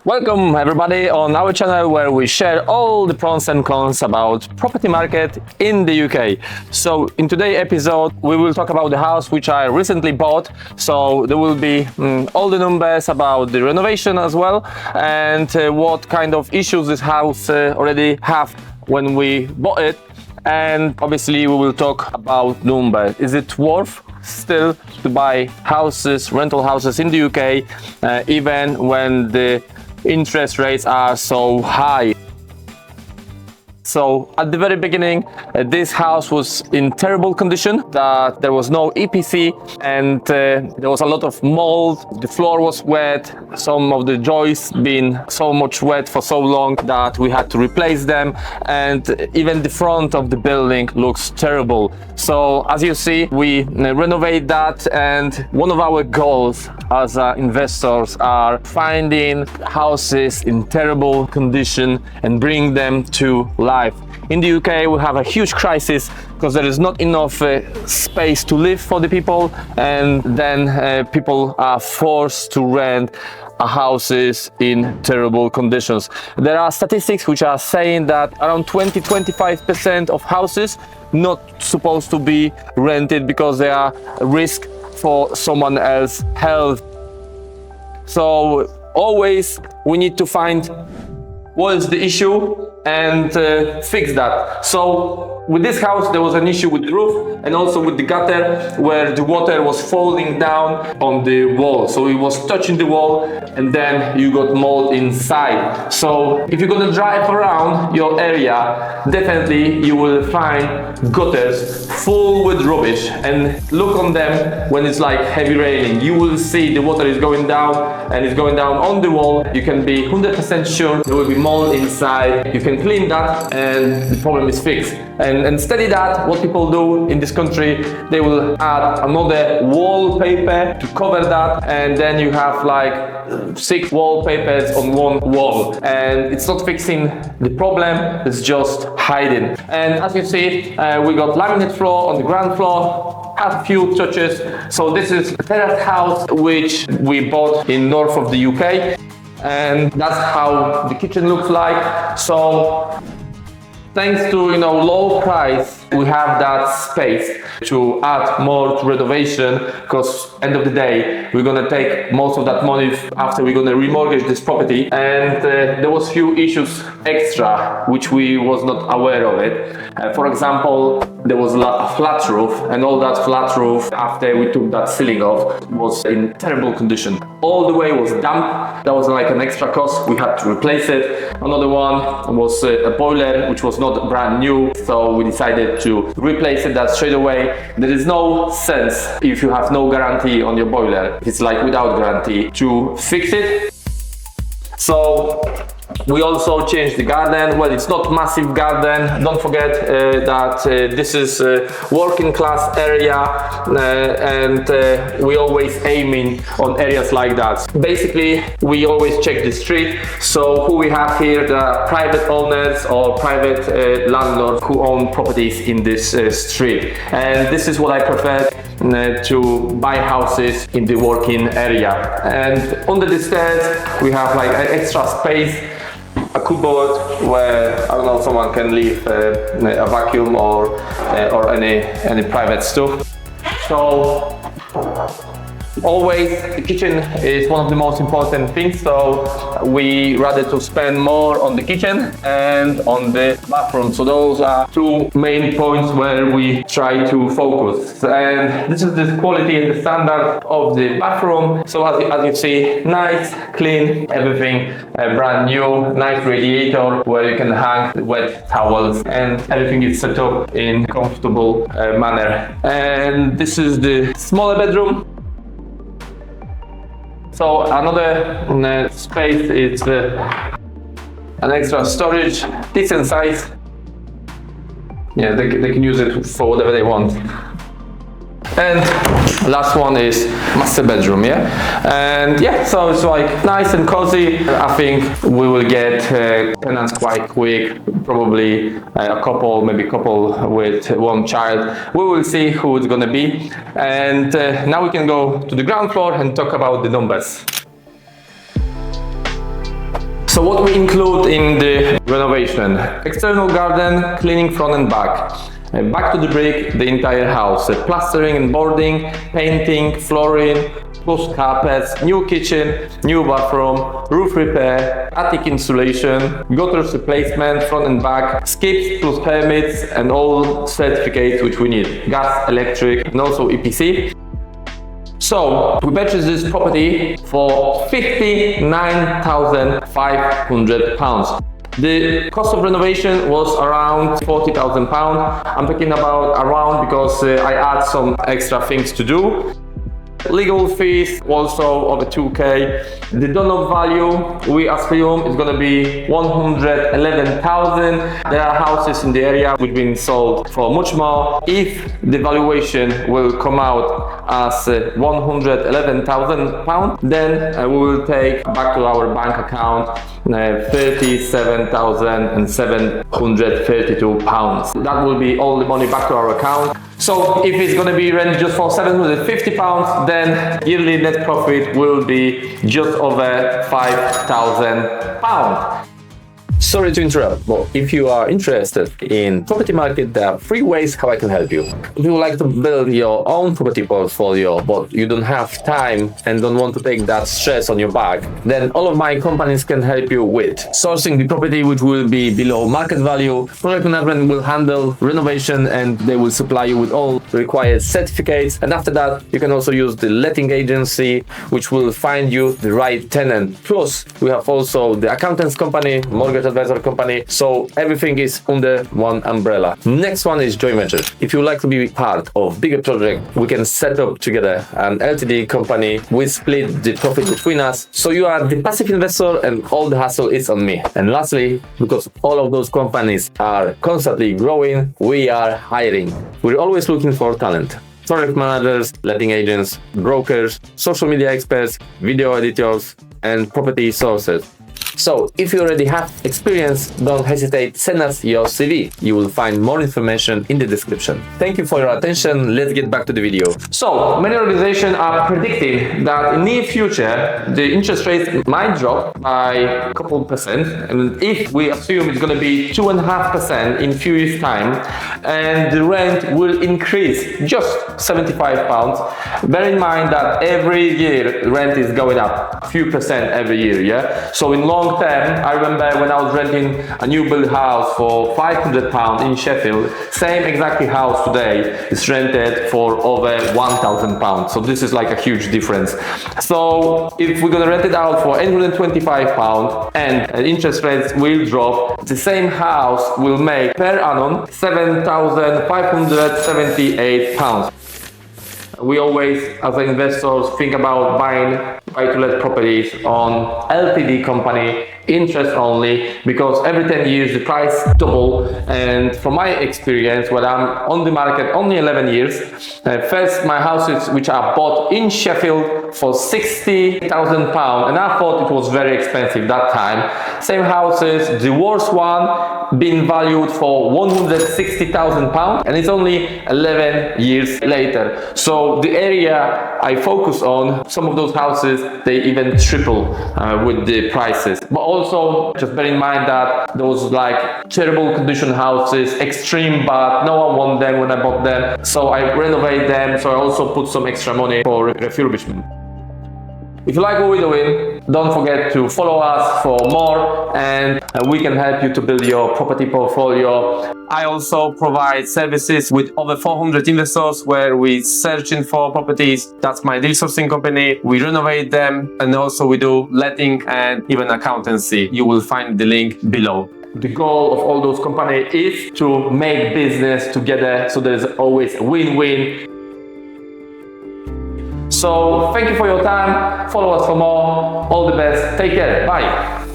Welcome everybody on our channel where we share all the pros and cons about property market in the UK. So in today's episode we will talk about the house which I recently bought. So there will be all the numbers about the renovation as well, and what kind of issues this house already have when we bought it. And obviously we will talk about numbers. Is it worth still to buy houses, rental houses in the UK, even when the interest rates are so high? So at the very beginning, this house was in terrible condition, that there was no EPC, and there was a lot of mold. The floor was wet, some of the joists been so much wet for so long that we had to replace them, and even the front of the building looks terrible. So as you see, we renovate that, and one of our goals as investors are finding houses in terrible condition and bring them to life. In the UK we have a huge crisis because there is not enough space to live for the people, and then people are forced to rent houses in terrible conditions. There are statistics which are saying that around 20-25% of houses not supposed to be rented because they are a risk for someone else's health. So always we need to find what is the issue and fix that. So with this house there was an issue with the roof and also with the gutter, where the water was falling down on the wall. So it was touching the wall and then you got mold inside. So if you're gonna drive around your area, definitely you will find gutters full with rubbish, and look on them when it's like heavy raining. You will see the water is going down, and it's going down on the wall. You can be 100% sure there will be mold inside. You can clean that and the problem is fixed. And instead of that, what people do in this country, they will add another wallpaper to cover that, and then you have like 6 wallpapers on one wall, and it's not fixing the problem, it's just hiding. And as you see, we got laminate floor on the ground floor, a few touches. So this is a terraced house which we bought in north of the UK, and that's how the kitchen looks like. So thanks to low price, we have that space to add more to renovation, because end of the day we're gonna take most of that money after we're gonna remortgage this property. And there was few issues extra which we was not aware of it. For example, there was a flat roof, and all that flat roof, after we took that ceiling off, was in terrible condition. All the way was damp. That was like an extra cost, we had to replace it. Another one was a boiler which was not brand new, so we decided to replace it that straight away. There is no sense, if you have no guarantee on your boiler, it's like without guarantee, to fix it. So we also changed the garden. Well, it's not massive garden. Don't forget that this is a working class area, and we always aiming on areas like that. Basically, we always check the street. So who we have here, the private owners or private landlords who own properties in this street. And this is what I prefer to buy houses in the working area. And under the stairs we have like an extra space, a cupboard where, I don't know, someone can leave a vacuum or any private stuff. So always the kitchen is one of the most important things, so we rather to spend more on the kitchen and on the bathroom. So those are two main points where we try to focus. And this is the quality and the standard of the bathroom. So as you see, nice, clean, everything brand new, nice radiator where you can hang wet towels, and everything is set up in comfortable manner. And this is the smaller bedroom. So another space is an extra storage, decent size. Yeah, they can use it for whatever they want. And last one is master bedroom, yeah? And yeah, so it's like nice and cozy. I think we will get tenants quite quick, probably a couple, maybe a couple with one child. We will see who it's gonna be. And now we can go to the ground floor and talk about the numbers. So what we include in the renovation: external garden, cleaning front and back. Back to the brick, the entire house. Plastering and boarding, painting, flooring, plus carpets, new kitchen, new bathroom, roof repair, attic insulation, gutters replacement, front and back, skips plus permits and all certificates which we need. Gas, electric, and also EPC. So we purchased this property for £59,500. The cost of renovation was around £40,000. I'm talking about around because I add some extra things to do. Legal fees also over 2k. The done-up value we assume is going to be 111,000. There are houses in the area which have been sold for much more. If the valuation will come out as £111,000, then we will take back to our bank account £37,732. That will be all the money back to our account. So if it's going to be rented just for £750, then yearly net profit will be just over £5,000. Sorry to interrupt, but if you are interested in property market, there are 3 ways how I can help you. If you would like to build your own property portfolio, but you don't have time and don't want to take that stress on your back, then all of my companies can help you with sourcing the property which will be below market value. Project management will handle renovation and they will supply you with all required certificates. And after that, you can also use the letting agency, which will find you the right tenant. Plus, we have also the accountants company, mortgage advisor company, so everything is under one umbrella. Next one is joint venture. If you would like to be part of bigger project, we can set up together an LTD company. We split the profit between us, so you are the passive investor and all the hassle is on me. And lastly, because all of those companies are constantly growing, we are hiring. We're always looking for talent. Project managers, letting agents, brokers, social media experts, video editors, and property sources. So if you already have experience, don't hesitate, send us your CV. You will find more information in the description. Thank you for your attention. Let's get back to the video. So many organizations are predicting that in near future, the interest rates might drop by a couple percent. And if we assume it's going to be 2.5% in few years time, and the rent will increase just £75. Bear in mind that every year rent is going up a few percent every year, yeah? So in long term, I remember when I was renting a new build house for £500 in Sheffield, same exactly house today is rented for over £1,000. So this is like a huge difference. So if we're gonna rent it out for £825 and interest rates will drop, the same house will make per annum £7,578. We always, as investors, think about buying buy-to-let properties on LTD company, interest only, because every 10 years the price double. And from my experience, when I'm on the market only 11 years, first my houses which are bought in Sheffield for £60,000, and I thought it was very expensive that time. Same houses, the worst one been valued for £160,000, and it's only 11 years later. So the area I focus on, some of those houses, they even triple with the prices. But also just bear in mind that those like terrible condition houses, extreme bad, no one want them when I bought them, so I renovate them. So I also put some extra money for refurbishment. If you like what we're doing, don't forget to follow us for more, and we can help you to build your property portfolio. I also provide services with over 400 investors where we searching for properties. That's my deal sourcing company. We renovate them, and also we do letting and even accountancy. You will find the link below. The goal of all those companies is to make business together, so there's always a win-win. So thank you for your time. Follow us for more. All the best. Take care. Bye.